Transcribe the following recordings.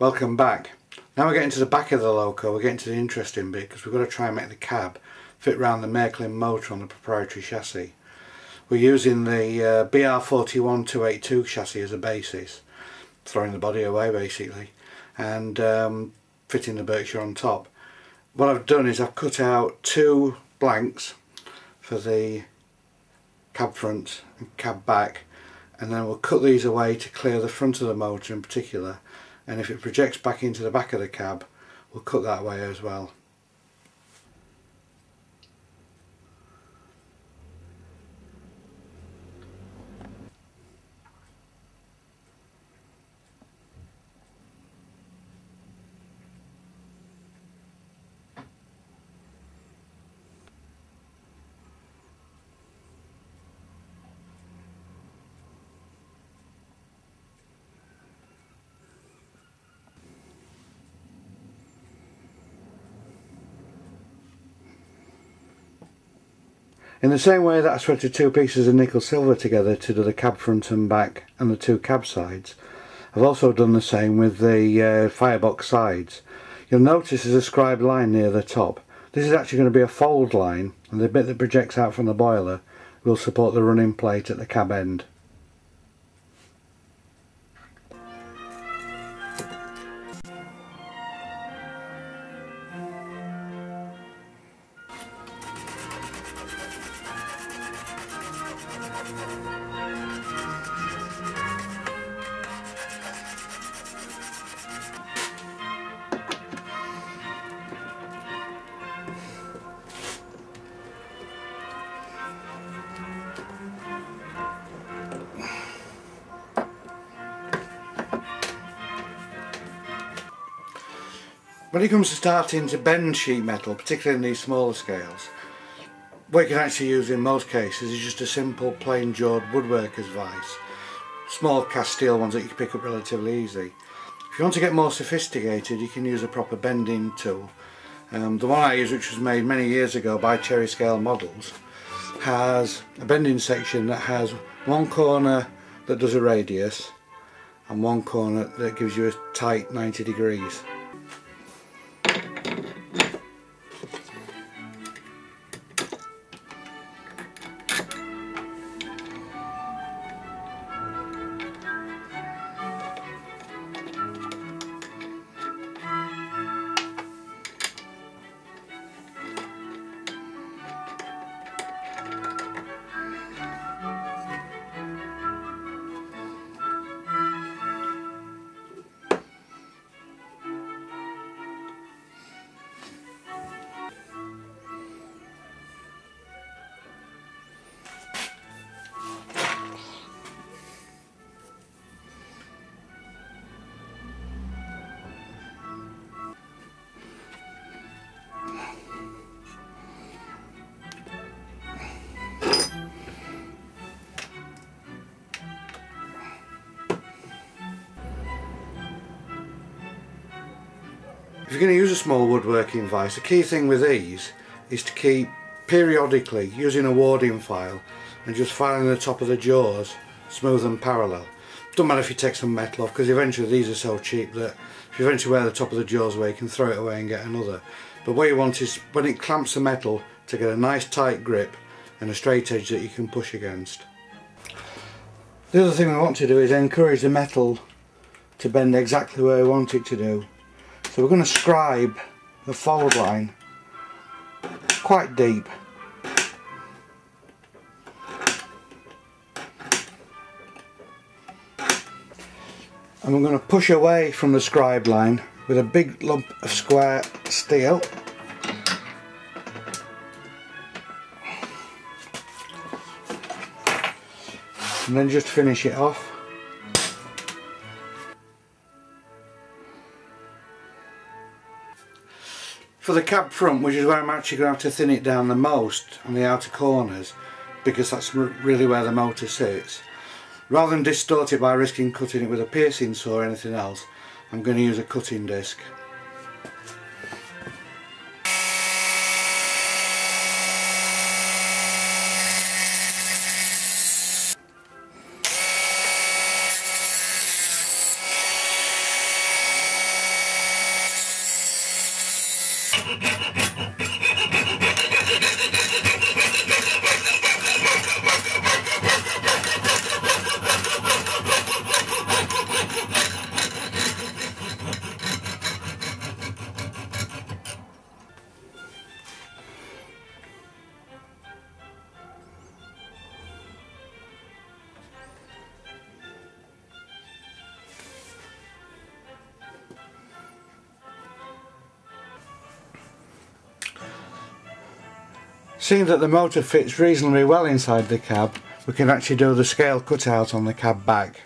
Welcome back. Now we're getting to the back of the loco, we're getting to the interesting bit because we've got to try and make the cab fit around the Marklin motor on the proprietary chassis. We're using the BR41 282 chassis as a basis, throwing the body away basically, and fitting the Berkshire on top. What I've done is I've cut out two blanks for the cab front and cab back, and then we'll cut these away to clear the front of the motor in particular, and if it projects back into the back of the cab we'll cut that away as well. In the same way that I threaded two pieces of nickel silver together to do the cab front and back and the two cab sides, I've also done the same with the firebox sides. You'll notice there's a scribed line near the top. This is actually going to be a fold line, and the bit that projects out from the boiler will support the running plate at the cab end. When it comes to starting to bend sheet metal, particularly in these smaller scales, what you can actually use in most cases is just a simple plain jawed woodworker's vice. Small cast steel ones that you can pick up relatively easy. If you want to get more sophisticated, you can use a proper bending tool. The one I use, which was made many years ago by Cherry Scale Models, has a bending section that has one corner that does a radius and one corner that gives you a tight 90 degrees. If you're going to use a small woodworking vise, the key thing with these is to keep periodically using a warding file and just filing the top of the jaws smooth and parallel. Don't matter if you take some metal off, because eventually these are so cheap that if you eventually wear the top of the jaws away you can throw it away and get another. But what you want is, when it clamps the metal, to get a nice tight grip and a straight edge that you can push against. The other thing we want to do is encourage the metal to bend exactly where we want it to do. So we're going to scribe the fold line quite deep. And we're going to push away from the scribe line with a big lump of square steel. And then just finish it off. For the cab front, which is where I'm actually going to have to thin it down the most on the outer corners, because that's really where the motor sits, rather than distort it by risking cutting it with a piercing saw or anything else, I'm going to use a cutting disc. Seeing that the motor fits reasonably well inside the cab, we can actually do the scale cutout on the cab back.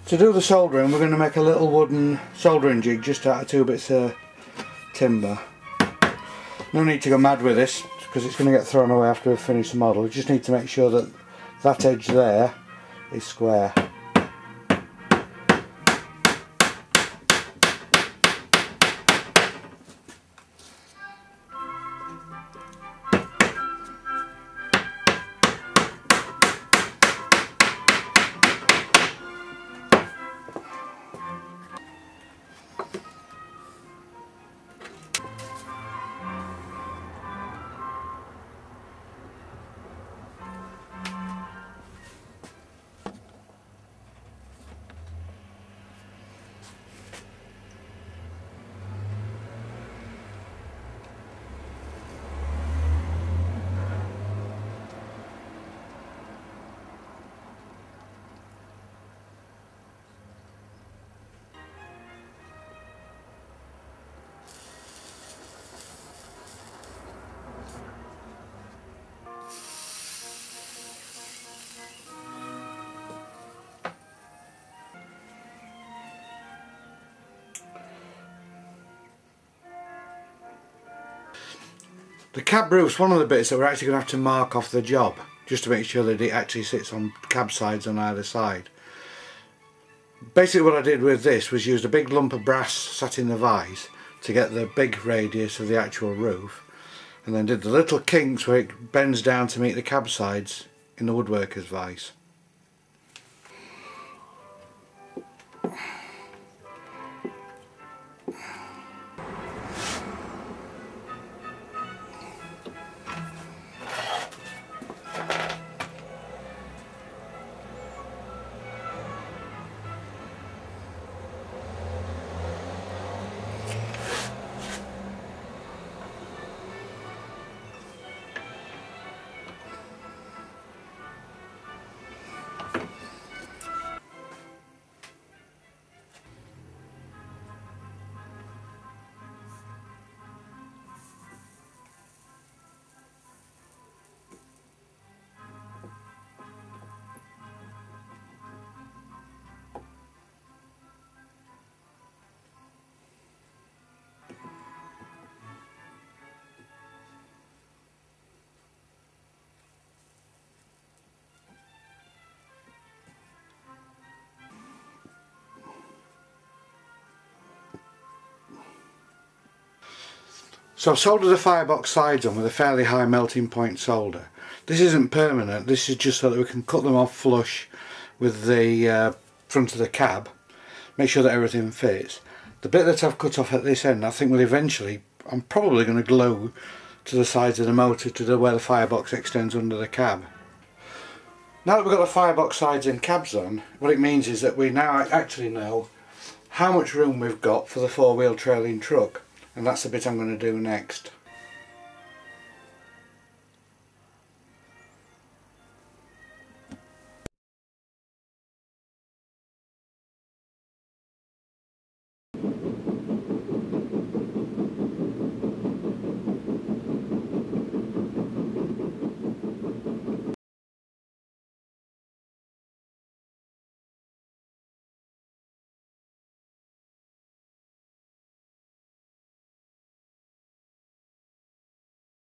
To do the soldering, we're going to make a little wooden soldering jig just out of 2 bits of timber. No need to go mad with this because it's going to get thrown away after we've finished the model. We just need to make sure that that edge there is square. The cab roof's one of the bits that we're actually going to have to mark off the job, just to make sure that it actually sits on cab sides on either side. Basically what I did with this was used a big lump of brass sat in the vise to get the big radius of the actual roof, and then did the little kinks where it bends down to meet the cab sides in the woodworker's vise. So I've soldered the firebox sides on with a fairly high melting point solder. This isn't permanent, this is just so that we can cut them off flush with the front of the cab, make sure that everything fits. The bit that I've cut off at this end I think will eventually, I'm probably going to glue to the sides of the motor to where the firebox extends under the cab. Now that we've got the firebox sides and cabs on, what it means is that we now actually know how much room we've got for the four-wheel trailing truck. And that's the bit I'm going to do next.